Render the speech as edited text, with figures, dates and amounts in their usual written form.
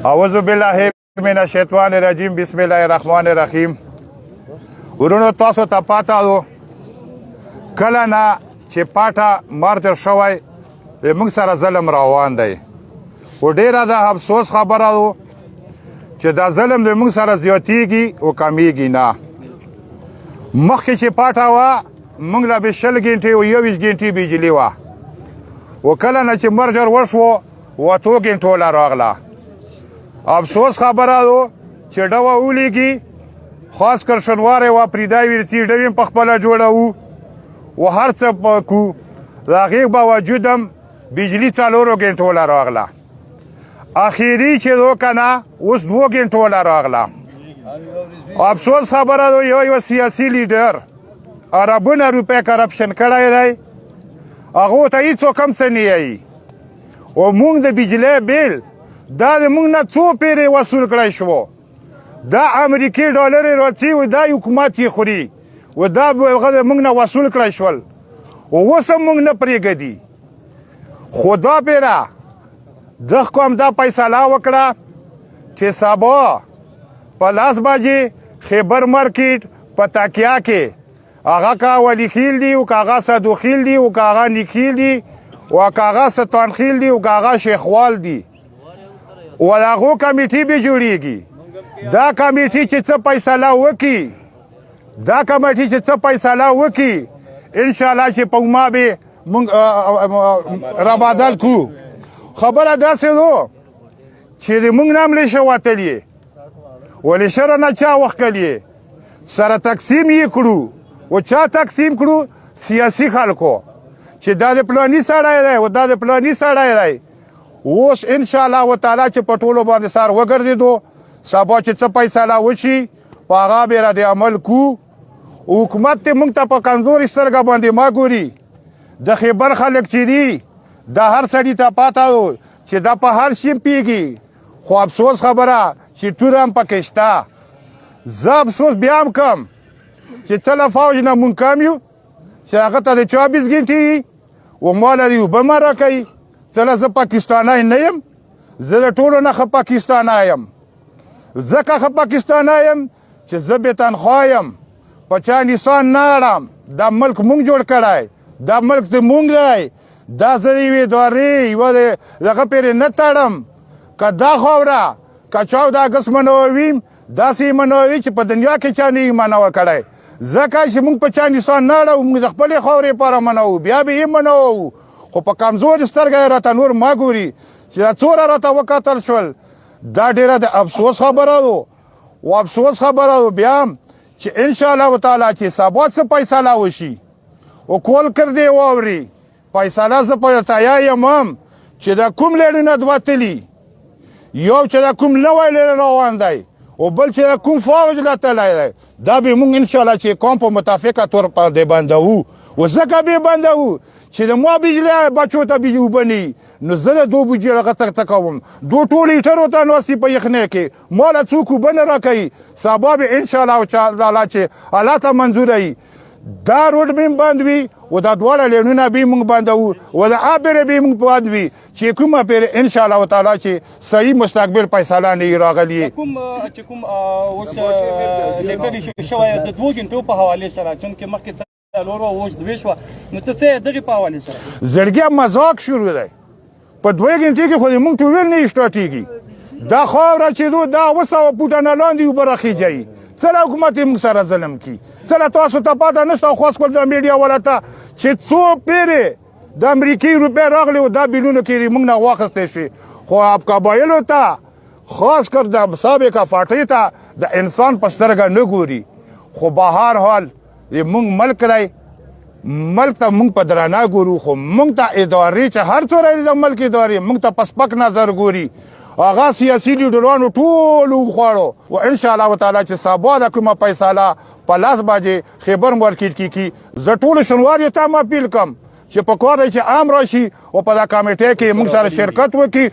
اعوذ بالله من الشیطان الرجیم بسم الله الرحمن الرحیم. ورونو تاسو ته پاته وو کله نه چې پاټه مارچ شوی موږ سره ظلم روان دی و ډیره د افسوس خبره وو چې دا ظلم د موږ سره زیاتیږي او کمیږي نه. مخکې چې پاټه وه موږ له به 20 غنټې او 21 غنټې بجلي وه و کله نه چې مرجر وشو و 2 غنټو لا راغله. افسوس خبره ده چې ډوه ولیږي خاص کر شنوارې و پریدای ورسي ډویم په خپله جوړوو و هر څه کو د هغې باوجود هم بجلي 4 غنټو لا راغله. اخري چې دو که نه اوس 2 غنټو لا راغله. افسوس خبره ده یو سیاسي لیډر اربونه روپۍ کرپشن کړی دی هغو ته هېڅوک هم څه نه یایي او موږ د بجلۍ بیل دا د موږ نه څو پیرې وصول کړی شو. دا امریکې ډالرې راځي و دا حکومت یې خوري و دا هغه د موږ نه وصول کړی شول اوس هم موږ نه پرېږدي. خو دا پیره دغه کوم دا فیصله وکړه چې سبا په 10 بجې خیبر مارکیټ په تکیه کې هغه که ولی خیل دی او که هغه صدو خیل دی او که هغه نیکیل دی او که هغه ستان خیل دی او که هغه شیخوال دی و د هغو کمیټي به جوړېږي. دا کمیټي چې څه فیصله وکړي دا کمیټي چې څه فیصله وکړي انشاءالله چې په ما به موږ رابادل کړو. خبره داسې ده چې د موږ نه هم لیشه وتلې و لیشه رانه چا وښکلې سره تقسیم یې کړو و چا تقسیم کړو سیاسي خلکو چې دا د پلاني سړی دی و دا د پلاني سړی دی. اوس انشاءالله وتعالی چې په ټولو باندې سر وګرځېدو سبا چې څه فیصله وشي په هغه به رد عمل کو. حکومت ته موږ ته په کمزورې سترګه باندې ما ګوري. د خیبر خلک چې دي د هر سړي ته پاته و چې دا په هر شي پیږي خو افسوس خبره چې توره هم پکې شته. زه افسوس بیا هم کم چې څه له فوج نه مونږ کم یو چې هغه ته د 24 غنټې و ما له دې اوبه مه راکوي. څه له زه پاکستانی نه یم زه د ټولو نه ښه پاکستانی یم ځکه ښه پاکستانی یم چې زه بې تنخوا یم په چا نسان نه اړم. دا ملک مونږ جوړ کړی دا ملک د مونږ دی. دا زه د یوې ادارې یوه دغه پرې نه تړم که دا خاوره که چا د اګست منووي داسې یې منووي چې په دنیا کې چا نه یې منوه کړی ځکه چې مونږ په چا نسان نه اړو موږ د خپلې خاورې لپاره منوو بیا به یې منوو خو په کمزورې سترګه یې راته نور ما ګوري چې دا څوره راته وکتل شول. دا ډېره د افسوس خبره ده و افسوس خبره ده بیا هم چې انشاءالله تعالی چې سبا څه فیصله وشي او کول کردې واوري فیصله زه په تیا یم هم چې دا کوم لیډونه وتلي یو چې دا کوم نوی لیډ روان دی او بل چې دا کوم فوج له تللی دی دا به موږ انشاءالله چې کوم په متفقه طور باندې بندوو و ځکه به بندوو چې د ما بجلی بچو ته به اوبه نه نو زه د 2 بجې هغه څه کوم 2 ټول لیټرو ته ناستې په یخنۍ کې ما له څوک اوبه نه راکوي. سبا به انشاءالله تعالی چې الله ته منظوره وي دا روډ به بند وي و دا دواړه لیډونه به موږ بندوو و د آبرې به موږ بند وي چې کومه پرې انشاءالله تعالی چې صحیح مستقبل فیصله نه راغلی. چې کوم اوس لیکل شوی د 2 غنټو په حواله سره چونکې مخکې اوس 2 شوه نو ته څه دغې په حوالې سره زړګی مذاق شروع دی په 2 غنټې کې خو د موږ ټویل نه سټارټېږي. دا خاوره چې دو دا 200 فوټه نه لاندې اوبه راخیږي څه له حکومت یې موږ سره ظلم کي څه له تاسو ته پاته نشته او خاص کول د میډیا والا ته چې څو پیرې د امریکې روپۍ راغلې و دا بیلونه کې موږ نه واخیستی شي خو قبایلو ته خاص کر د سابقه پارټۍ ته د انسان په سترګه نه ګوري. خو به هر حال موږ ملک دی ملک ته موږ په درانه ګورو خو موږ ته ادارې چې هر څوره د ملک ادارې موږ ته په سپک نظر ګوري. هغه سیاسي لیډرانو ټول وخوړو و انشاءالله تعالی چې سبا د کومه فیصله په 10 بجې خیبر مارکیټ کې کی زه ټولو شنواریو ته م اپیل کوم چې په کار دی چې عام راشي او په دا کمیټې کې موږ سره شرکت وکړي.